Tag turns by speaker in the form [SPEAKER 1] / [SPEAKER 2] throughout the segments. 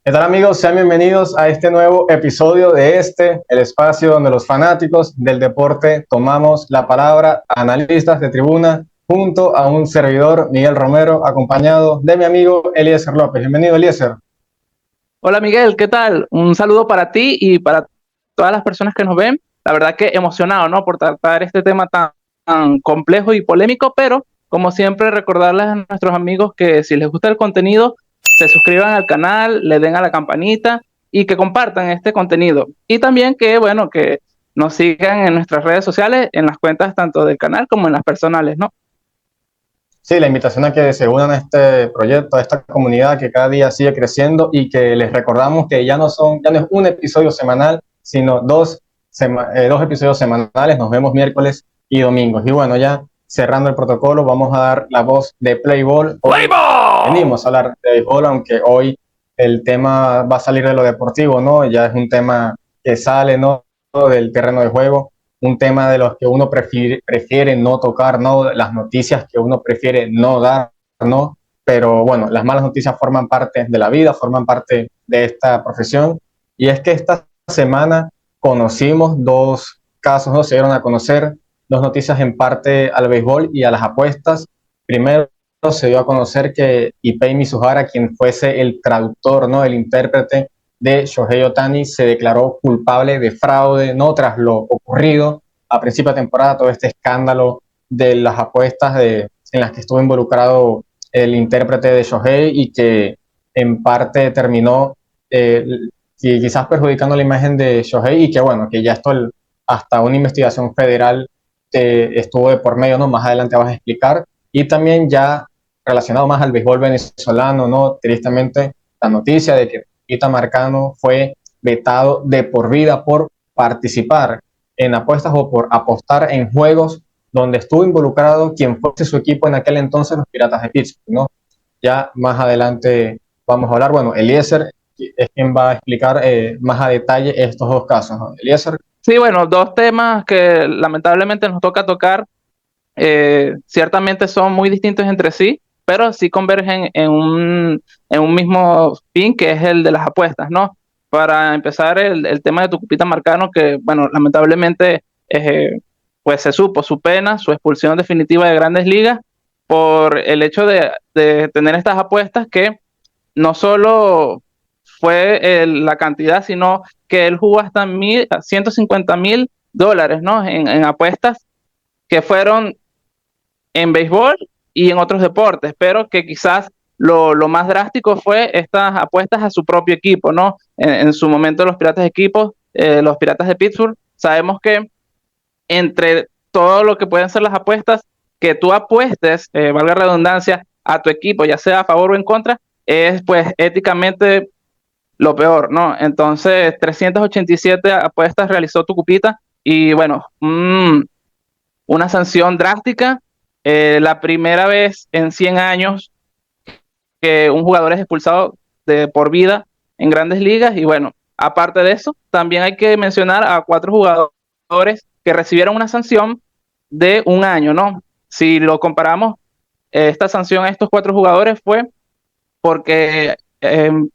[SPEAKER 1] ¿Qué tal amigos? Sean bienvenidos a este nuevo episodio de el espacio donde los fanáticos del deporte tomamos la palabra, analistas de tribuna, junto a un servidor, Miguel Romero, acompañado de mi amigo Eliezer López. Bienvenido, Eliezer.
[SPEAKER 2] Hola Miguel, ¿qué tal? Un saludo para ti y para todas las personas que nos ven. La verdad que emocionado, ¿no? Por tratar este tema tan complejo y polémico, pero como siempre recordarles a nuestros amigos que si les gusta el contenido, se suscriban al canal, le den a la campanita y que compartan este contenido. Y también que, bueno, que nos sigan en nuestras redes sociales, en las cuentas tanto del canal como en las personales, ¿no?
[SPEAKER 1] Sí, la invitación a que se unan a este proyecto, a esta comunidad que cada día sigue creciendo y que les recordamos que ya no es un episodio semanal, sino dos episodios semanales. Nos vemos miércoles y domingos. Y bueno, ya cerrando el protocolo, vamos a dar la voz de Playball. Hoy venimos a hablar de béisbol, aunque hoy el tema va a salir de lo deportivo, ¿no? Ya es un tema que sale, ¿no? Del terreno de juego, un tema de los que uno prefiere no tocar, ¿no? Las noticias que uno prefiere no dar, ¿no? Pero bueno, las malas noticias forman parte de la vida, forman parte de esta profesión. Y es que esta semana conocimos dos casos, ¿no? Se dieron a conocer dos noticias en parte al béisbol y a las apuestas. Primero, se dio a conocer que Ipei Mizuhara, quien fuese el traductor, ¿no? El intérprete de Shohei Ohtani, se declaró culpable de fraude, ¿no? Tras lo ocurrido a principio de temporada, todo este escándalo de las apuestas en las que estuvo involucrado el intérprete de Shohei y que en parte terminó quizás perjudicando la imagen de Shohei y que bueno, que ya hasta una investigación federal estuvo de por medio, ¿no? Más adelante vas a explicar. Y también ya relacionado más al béisbol venezolano, ¿no? Tristemente, la noticia de que Ita Marcano fue vetado de por vida por participar en apuestas o por apostar en juegos donde estuvo involucrado quien fuese su equipo en aquel entonces, los Piratas de Pittsburgh, ¿no? Ya más adelante vamos a hablar, bueno, Eliezer es quien va a explicar más a detalle estos dos casos, ¿no? Eliezer.
[SPEAKER 2] Sí, bueno, dos temas que lamentablemente nos toca tocar. Ciertamente son muy distintos entre sí, pero sí convergen en un mismo fin, que es el de las apuestas, ¿no? Para empezar, el tema de Tucupita Marcano, que, bueno, lamentablemente, pues se supo su pena, su expulsión definitiva de Grandes Ligas, por el hecho de tener estas apuestas que no solo fue la cantidad, sino que él jugó hasta 150,000 dólares, ¿no? En apuestas que fueron en béisbol y en otros deportes, pero que quizás lo más drástico fue estas apuestas a su propio equipo, ¿no? En su momento los Piratas de Pittsburgh, sabemos que entre todo lo que pueden ser las apuestas, que tú apuestes, valga la redundancia, a tu equipo, ya sea a favor o en contra, es pues éticamente lo peor, ¿no? Entonces, 387 apuestas realizó Tucupita y bueno, una sanción drástica, la primera vez en 100 años que un jugador es expulsado de por vida en Grandes Ligas. Y bueno, aparte de eso, también hay que mencionar a cuatro jugadores que recibieron una sanción de un año, ¿no? Si lo comparamos, esta sanción a estos cuatro jugadores fue porque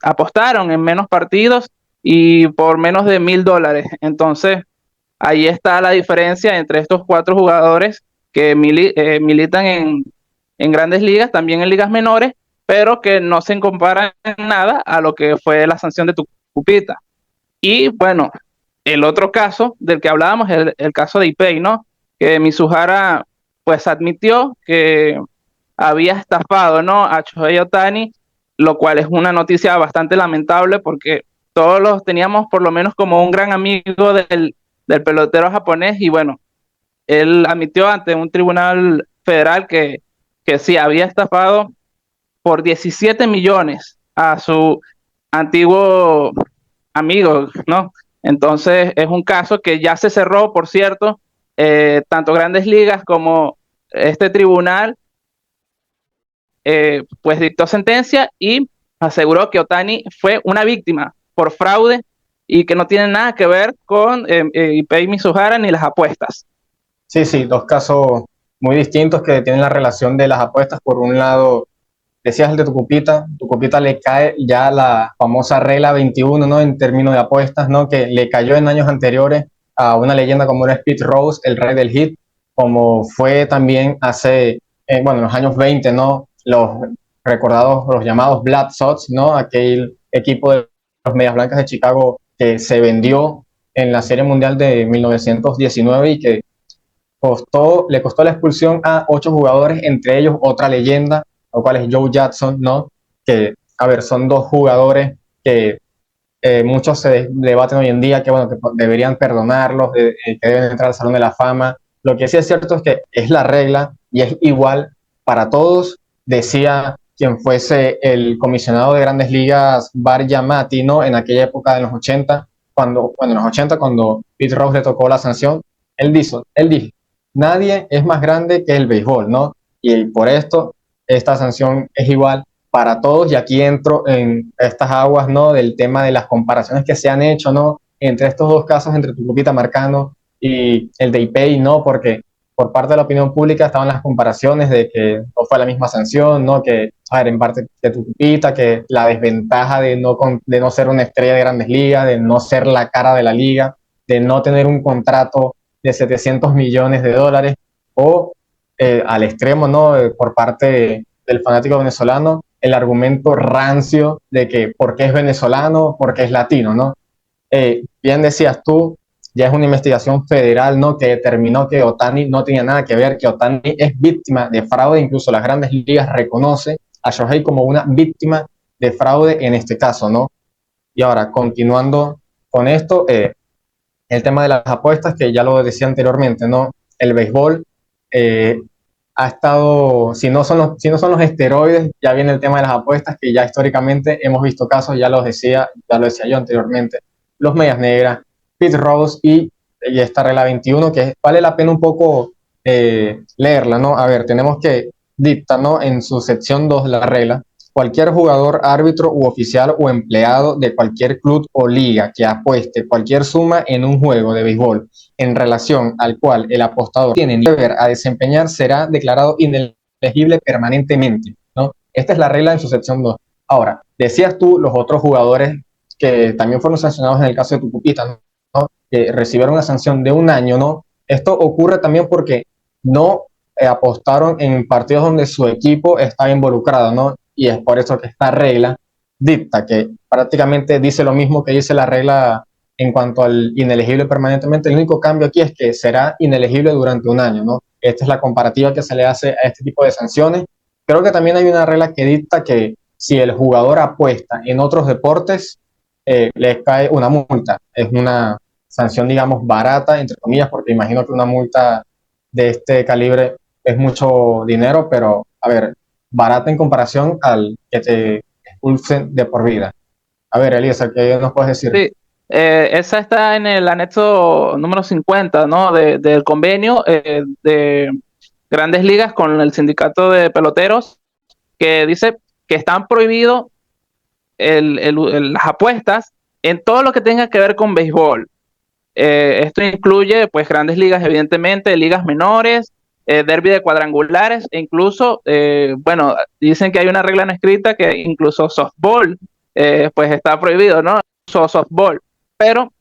[SPEAKER 2] apostaron en menos partidos y por menos de $1,000. Entonces, ahí está la diferencia entre estos cuatro jugadores que militan en grandes ligas, también en ligas menores, pero que no se comparan en nada a lo que fue la sanción de Tucupita. Y bueno, el otro caso del que hablábamos, el caso de Ipei, ¿no? Que Mizuhara pues admitió que había estafado, ¿no? A Shohei Ohtani, lo cual es una noticia bastante lamentable porque todos los teníamos por lo menos como un gran amigo del pelotero japonés. Y bueno, él admitió ante un tribunal federal que sí había estafado por 17 millones a su antiguo amigo, ¿no? Entonces es un caso que ya se cerró, por cierto, tanto Grandes Ligas como este tribunal, pues dictó sentencia y aseguró que Ohtani fue una víctima por fraude y que no tiene nada que ver con Ipei Mizuhara ni las apuestas.
[SPEAKER 1] Sí, sí, dos casos muy distintos que tienen la relación de las apuestas. Por un lado, decías el de Tucupita le cae ya la famosa regla 21, ¿no? En términos de apuestas, ¿no? Que le cayó en años anteriores a una leyenda como era Pete Rose, el rey del hit, como fue también hace, bueno, en los años 20, ¿no? Los recordados, los llamados Black Sox, ¿no? Aquel equipo de los Medias Blancas de Chicago que se vendió en la Serie Mundial de 1919 y que le costó la expulsión a 8 jugadores, entre ellos otra leyenda, lo cual es Joe Jackson, ¿no? Que, a ver, son 2 jugadores que muchos se debaten hoy en día que, bueno, que deberían perdonarlos, que deben entrar al Salón de la Fama. Lo que sí es cierto es que es la regla y es igual para todos, decía quien fuese el comisionado de Grandes Ligas, Bar Yamati, ¿no? En aquella época de los 80, cuando Pete Rose le tocó la sanción, él dijo, nadie es más grande que el béisbol, ¿no? Y por esto, esta sanción es igual para todos, y aquí entro en estas aguas, ¿no? Del tema de las comparaciones que se han hecho, ¿no? Entre estos 2 casos, entre Tucupita Marcano y el de Ipei, ¿no? Porque por parte de la opinión pública estaban las comparaciones de que no fue la misma sanción, ¿no? Que, a ver, en parte de Tucupita, que la desventaja de no ser una estrella de Grandes Ligas, de no ser la cara de la liga, de no tener un contrato de 700 millones de dólares, o al extremo, ¿no? Por parte del fanático venezolano, el argumento rancio de que porque es venezolano, porque es latino, ¿no? Bien decías tú, ya es una investigación federal, ¿no? Que determinó que Ohtani no tenía nada que ver, que Ohtani es víctima de fraude, incluso las Grandes Ligas reconoce a Shohei como una víctima de fraude en este caso, ¿no? Y ahora, continuando con esto, el tema de las apuestas, que ya lo decía anteriormente, ¿no? El béisbol eh, ha estado, si no son los esteroides, ya viene el tema de las apuestas, que ya históricamente hemos visto casos, ya lo decía yo anteriormente, los Medias Negras, Pete Rose y esta regla 21, que vale la pena un poco leerla, ¿no? A ver, tenemos que dicta, ¿no? En su sección 2 de la regla: cualquier jugador, árbitro u oficial o empleado de cualquier club o liga que apueste cualquier suma en un juego de béisbol en relación al cual el apostador tiene deber a desempeñar será declarado inelegible permanentemente, ¿no? Esta es la regla en su sección 2. Ahora, decías tú los otros jugadores que también fueron sancionados en el caso de Tucupita, ¿no? Que recibieron una sanción de 1 año, ¿no? Esto ocurre también porque no apostaron en partidos donde su equipo está involucrado, ¿no? Y es por eso que esta regla dicta, que prácticamente dice lo mismo que dice la regla en cuanto al inelegible permanentemente. El único cambio aquí es que será inelegible durante 1 año, ¿no? Esta es la comparativa que se le hace a este tipo de sanciones. Creo que también hay una regla que dicta que si el jugador apuesta en otros deportes, le cae una multa. Es una sanción, digamos, barata, entre comillas, porque imagino que una multa de este calibre es mucho dinero, pero, a ver, barata en comparación al que te expulsen de por vida. A ver, Elisa, ¿qué nos puedes decir?
[SPEAKER 2] Sí, esa está en el anexo número 50, ¿no? Del convenio de Grandes Ligas con el sindicato de peloteros, que dice que están prohibidos las apuestas en todo lo que tenga que ver con béisbol. Esto incluye, pues, Grandes Ligas, evidentemente, ligas menores, derby de cuadrangulares, e incluso, bueno, dicen que hay una regla no escrita que incluso softball, pues está prohibido, ¿no? Softball, pero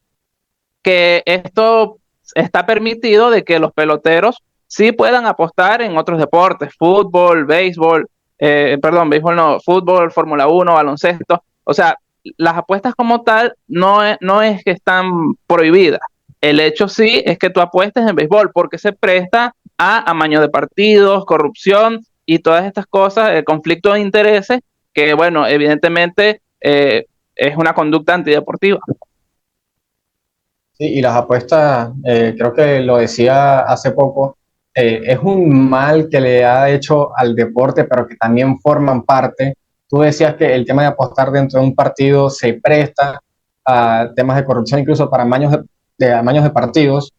[SPEAKER 2] que esto está permitido de que los peloteros sí puedan apostar en otros deportes: fútbol, béisbol, perdón, béisbol no, fútbol, Fórmula 1, baloncesto. O sea, las apuestas como tal no es que están prohibidas. El hecho sí es que tú apuestes en béisbol porque se presta a amaño de partidos, corrupción y todas estas cosas, el conflicto de intereses, que, bueno, evidentemente es una conducta antideportiva.
[SPEAKER 1] Sí, y las apuestas, creo que lo decía hace poco, es un mal que le ha hecho al deporte, pero que también forman parte. Tú decías que el tema de apostar dentro de un partido se presta a temas de corrupción, incluso para amaños de partidos.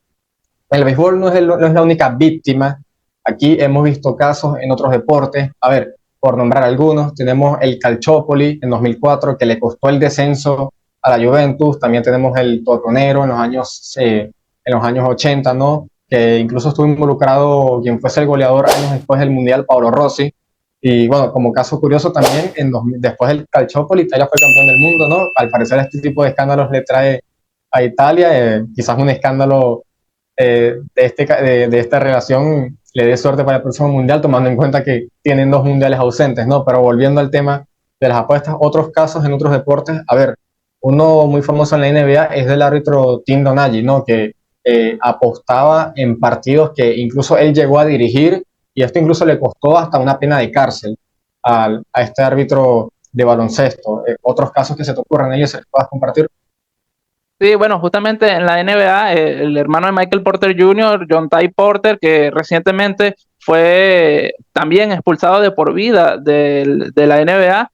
[SPEAKER 1] El béisbol no es la única víctima. Aquí hemos visto casos en otros deportes. A ver, por nombrar algunos, tenemos el Calciopoli en 2004, que le costó el descenso a la Juventus. También tenemos el Totonero en los años 80, ¿no? Que incluso estuvo involucrado quien fuese el goleador años después del Mundial, Paolo Rossi. Y bueno, como caso curioso también, después del Calciopoli, Italia fue campeón del mundo, ¿no? Al parecer este tipo de escándalos le trae a Italia, quizás un escándalo de esta relación le dé suerte para el próximo mundial, tomando en cuenta que tienen 2 mundiales ausentes, ¿no? Pero volviendo al tema de las apuestas, otros casos en otros deportes, a ver, uno muy famoso en la NBA es del árbitro Tim Donaghy, ¿no? Que apostaba en partidos que incluso él llegó a dirigir y esto incluso le costó hasta una pena de cárcel a este árbitro de baloncesto. Otros casos que se te ocurran, ellos se los puedas compartir.
[SPEAKER 2] Sí, bueno, justamente en la NBA, el hermano de Michael Porter Jr., John Ty Porter, que recientemente fue también expulsado de por vida de la NBA.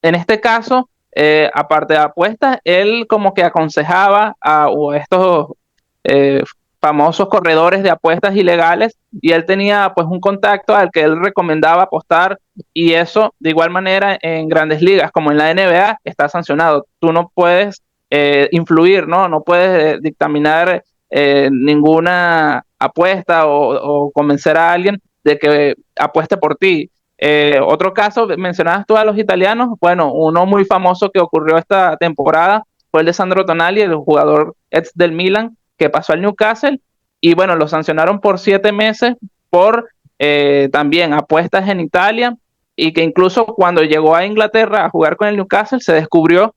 [SPEAKER 2] En este caso, aparte de apuestas, él como que aconsejaba a estos eh, famosos corredores de apuestas ilegales, y él tenía pues un contacto al que él recomendaba apostar, y eso de igual manera en grandes ligas como en la NBA está sancionado. Tú no puedes influir, ¿no? No puedes dictaminar ninguna apuesta o convencer a alguien de que apueste por ti. Otro caso, mencionabas tú a los italianos, bueno, uno muy famoso que ocurrió esta temporada fue el de Sandro Tonali, el jugador ex del Milan, que pasó al Newcastle, y bueno, lo sancionaron por 7 meses por también apuestas en Italia, y que incluso cuando llegó a Inglaterra a jugar con el Newcastle se descubrió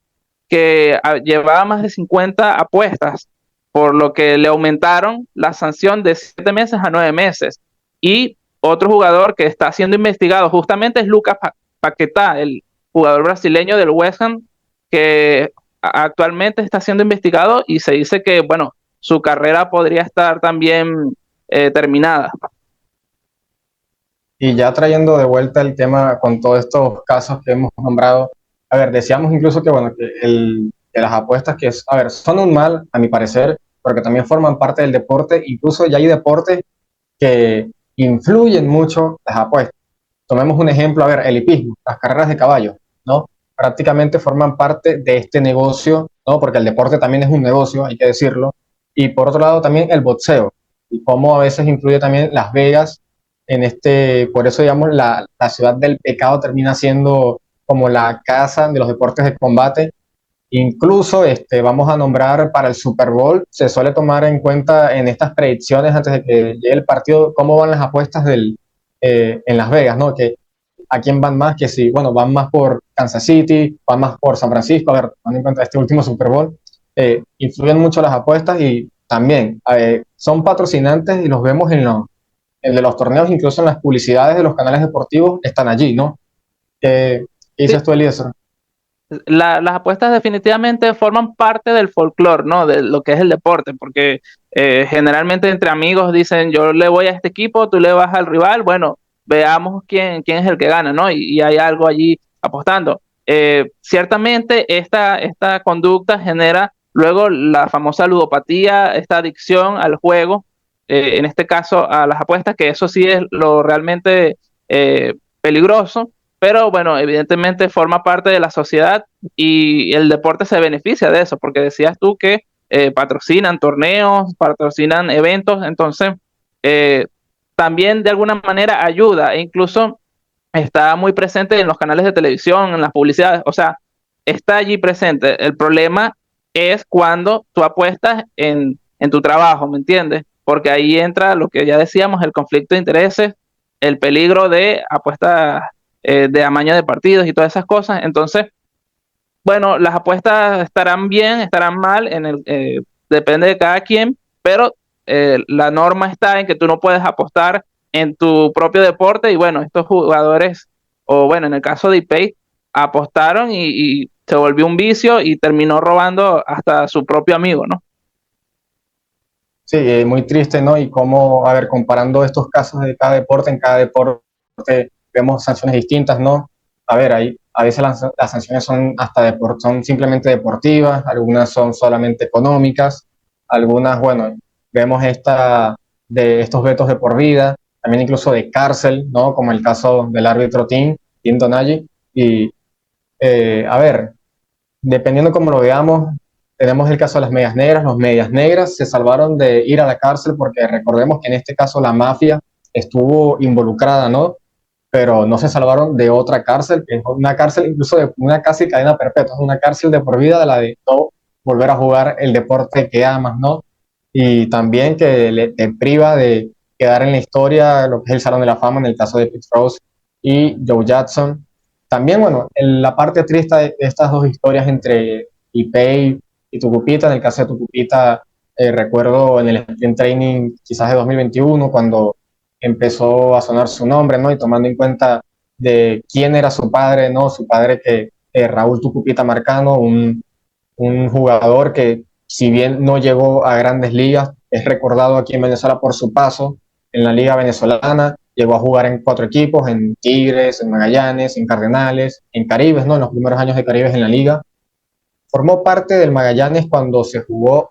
[SPEAKER 2] que llevaba más de 50 apuestas, por lo que le aumentaron la sanción de 7 meses a 9 meses. Y otro jugador que está siendo investigado justamente es Lucas Paquetá, el jugador brasileño del West Ham, que actualmente está siendo investigado y se dice que, bueno, su carrera podría estar también terminada.
[SPEAKER 1] Y ya trayendo de vuelta el tema con todos estos casos que hemos nombrado, a ver, decíamos incluso que, bueno, que las apuestas a ver, son un mal, a mi parecer, porque también forman parte del deporte, incluso ya hay deportes que influyen mucho las apuestas. Tomemos un ejemplo, a ver, el hipismo, las carreras de caballos, ¿no? Prácticamente forman parte de este negocio, ¿no? Porque el deporte también es un negocio, hay que decirlo. Y por otro lado también el boxeo, y cómo a veces influye también Las Vegas en por eso digamos la ciudad del pecado termina siendo como la casa de los deportes de combate. Incluso vamos a nombrar para el Super Bowl, se suele tomar en cuenta en estas predicciones antes de que llegue el partido, cómo van las apuestas en Las Vegas, ¿no? Que a quién van más, que si, bueno, van más por Kansas City, van más por San Francisco, a ver, tomando en cuenta este último Super Bowl, influyen mucho las apuestas y también son patrocinantes y los vemos en de los torneos, incluso en las publicidades de los canales deportivos, están allí, ¿no? ¿Qué
[SPEAKER 2] Sí,
[SPEAKER 1] dices tú, Eliezer?
[SPEAKER 2] las apuestas definitivamente forman parte del folclore, ¿no? De lo que es el deporte, porque generalmente entre amigos dicen, yo le voy a este equipo, tú le vas al rival, bueno, veamos quién es el que gana, ¿no? Y hay algo allí apostando. Ciertamente esta conducta genera luego la famosa ludopatía, esta adicción al juego, en este caso a las apuestas, que eso sí es lo realmente peligroso, pero bueno, evidentemente forma parte de la sociedad y el deporte se beneficia de eso, porque decías tú que patrocinan torneos, patrocinan eventos, entonces eh, también de alguna manera ayuda e incluso está muy presente en los canales de televisión, en las publicidades, o sea, está allí presente. El problema es cuando tú apuestas en tu trabajo, ¿me entiendes? Porque ahí entra lo que ya decíamos, el conflicto de intereses, el peligro de apuestas de amaño de partidos y todas esas cosas. Entonces, bueno, las apuestas estarán bien, estarán mal, depende de cada quien, pero la norma está en que tú no puedes apostar en tu propio deporte y bueno, estos jugadores, o bueno, en el caso de Ipei, apostaron y se volvió un vicio y terminó robando hasta su propio amigo, ¿no?
[SPEAKER 1] Sí, muy triste, ¿no? Y cómo, a ver, comparando estos casos de cada deporte, en cada deporte vemos sanciones distintas, ¿no? A ver, a veces las sanciones son son simplemente deportivas, algunas son solamente económicas, algunas, bueno, vemos de estos vetos de por vida, también incluso de cárcel, ¿no? Como el caso del árbitro Tim Donaghy. Y, a ver, dependiendo cómo lo veamos, tenemos el caso de las medias negras. Los medias negras se salvaron de ir a la cárcel porque recordemos que en este caso la mafia estuvo involucrada, ¿no? pero no se salvaron de otra cárcel, que es una cárcel incluso de una casi cadena perpetua, es una cárcel de por vida de la de no volver a jugar el deporte que amas, ¿no? Y también que te priva de quedar en la historia, lo que es el Salón de la Fama, en el caso de Pete Rose y Joe Jackson. También, bueno, en la parte triste de estas dos historias entre Ipei y Tucupita, en el caso de Tucupita, recuerdo en el sprint training quizás de 2021, cuando empezó a sonar su nombre, ¿no? Y tomando en cuenta de quién era su padre, ¿no? Su padre que Raúl Tucupita Marcano, un jugador que si bien no llegó a grandes ligas, es recordado aquí en Venezuela por su paso en la liga venezolana, llegó a jugar en 4 equipos, en Tigres, en Magallanes, en Cardenales, en Caribes, ¿no? En los primeros años de Caribes en la liga. Formó parte del Magallanes cuando se jugó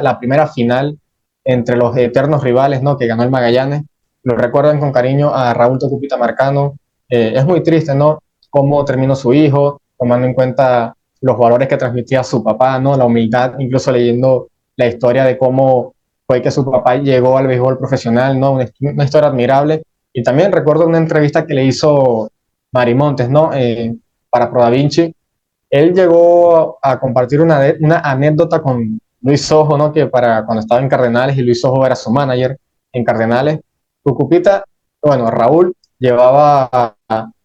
[SPEAKER 1] la primera final entre los eternos rivales, ¿no? Que ganó el Magallanes. Lo recuerdan con cariño a Raúl Tocupita Marcano. Es muy triste, ¿no? Cómo terminó su hijo, tomando en cuenta los valores que transmitía su papá, ¿no? La humildad, incluso leyendo la historia de cómo fue que su papá llegó al béisbol profesional, ¿no? Una historia admirable. Y también recuerdo una entrevista que le hizo Mari Montes, ¿no? Para Pro Da Vinci. Él llegó a compartir una anécdota con Luis Sojo, ¿no? Que para cuando estaba en Cardenales y Luis Sojo era su manager en Cardenales, Cucupita, bueno, Raúl llevaba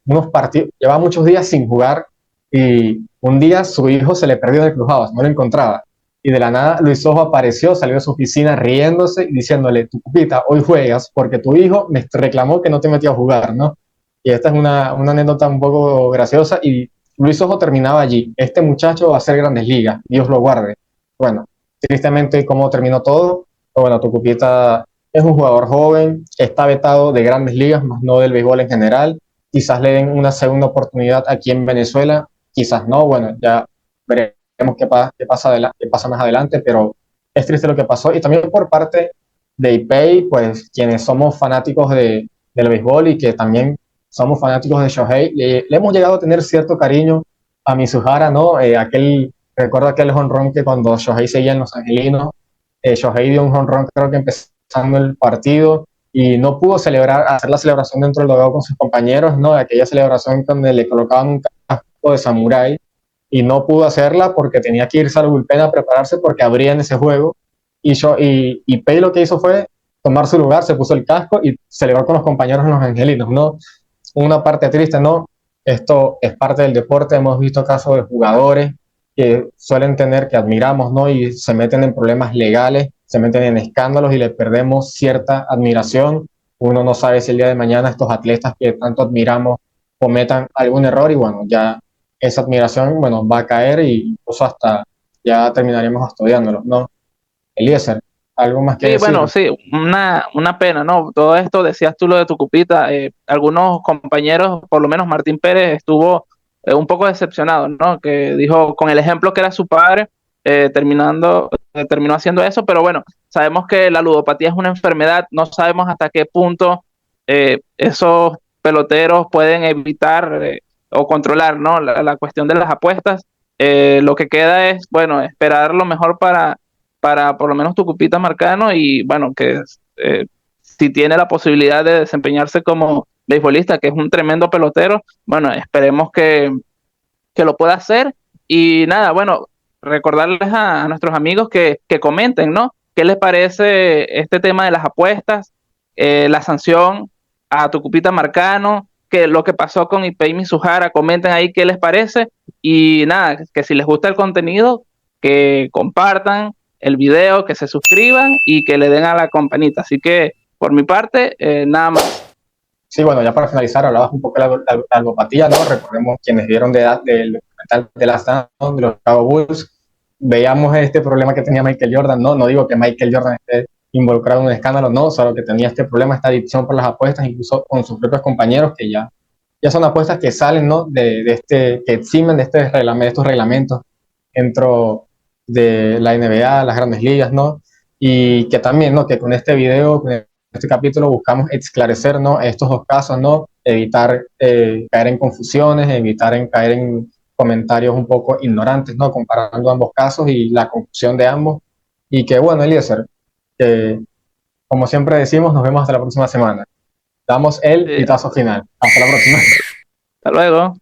[SPEAKER 1] unos partidos, llevaba muchos días sin jugar y un día su hijo se le perdió en el clubhouse, no lo encontraba. Y de la nada Luis Sojo apareció, salió de su oficina riéndose y diciéndole, Cucupita, hoy juegas porque tu hijo me reclamó que no te metía a jugar, ¿no? Y esta es una anécdota un poco graciosa y Luis Ojo terminaba allí. Este muchacho va a hacer grandes ligas, Dios lo guarde. Bueno, tristemente, ¿cómo terminó todo? Bueno, Tucupita es un jugador joven, está vetado de grandes ligas, más no del béisbol en general. Quizás le den una segunda oportunidad aquí en Venezuela, quizás no. Bueno, ya veremos qué pasa más adelante, pero es triste lo que pasó. Y también por parte de IPEI, pues quienes somos fanáticos del béisbol y que también somos fanáticos de Shohei, le hemos llegado a tener cierto cariño a Mizuhara, ¿no? Recuerdo aquel jonrón que cuando Shohei seguía en Los Angelinos, Shohei dio un jonrón creo que empezando el partido y no pudo hacer la celebración dentro del dugout con sus compañeros, ¿no? Aquella celebración donde le colocaban un casco de samurái y no pudo hacerla porque tenía que irse al bullpen a prepararse porque abrían ese juego y Pei lo que hizo fue tomar su lugar, se puso el casco y celebró con los compañeros en Los Angelinos, ¿no? Una parte triste, ¿no? Esto es parte del deporte, hemos visto casos de jugadores que suelen tener, que admiramos, ¿no? Y se meten en problemas legales, se meten en escándalos y le perdemos cierta admiración. Uno no sabe si el día de mañana estos atletas que tanto admiramos cometan algún error y bueno, ya esa admiración, bueno, va a caer e incluso hasta ya terminaremos estudiándolos, ¿no? Eliezer, ¿algo más que
[SPEAKER 2] Sí,
[SPEAKER 1] decir?
[SPEAKER 2] bueno, sí, una pena, ¿no? Todo esto, decías tú lo de tu cupita, algunos compañeros, por lo menos Martín Pérez, estuvo un poco decepcionado, ¿no? Que dijo, con el ejemplo que era su padre, terminó haciendo eso, pero bueno, sabemos que la ludopatía es una enfermedad, no sabemos hasta qué punto esos peloteros pueden evitar o controlar, ¿no? La cuestión de las apuestas. Lo que queda es, bueno, esperar lo mejor para por lo menos tu cupita Marcano y bueno, que si tiene la posibilidad de desempeñarse como beisbolista, que es un tremendo pelotero, bueno, esperemos que lo pueda hacer y nada, bueno, recordarles a nuestros amigos que comenten, ¿no? ¿Qué les parece este tema de las apuestas, la sanción a tu cupita Marcano, que lo que pasó con Ipei Mizuhara? Comenten ahí qué les parece y nada, que si les gusta el contenido, que compartan el video, que se suscriban y que le den a la campanita. Así que por mi parte, nada más.
[SPEAKER 1] Sí, bueno, ya para finalizar, hablabas un poco de la algopatía, ¿no? Recordemos quienes vieron del documental de Last Dance, de los Chicago Bulls, veíamos este problema que tenía Michael Jordan, ¿no? No digo que Michael Jordan esté involucrado en un escándalo, no, solo que tenía este problema, esta adicción por las apuestas, incluso con sus propios compañeros, que ya son apuestas que salen, ¿no? Que eximen de estos reglamentos dentro de la NBA, las grandes ligas, ¿no? Y que también, ¿no? Que con este video, con este capítulo buscamos esclarecer, ¿no? Estos dos casos, ¿no? Evitar caer en confusiones, caer en comentarios un poco ignorantes, ¿no? Comparando ambos casos y la conclusión de ambos. Y que bueno, Eliezer, como siempre decimos, nos vemos hasta la próxima semana. damos el
[SPEAKER 2] Sí.
[SPEAKER 1] pitazo final. Hasta la próxima.
[SPEAKER 2] Hasta luego.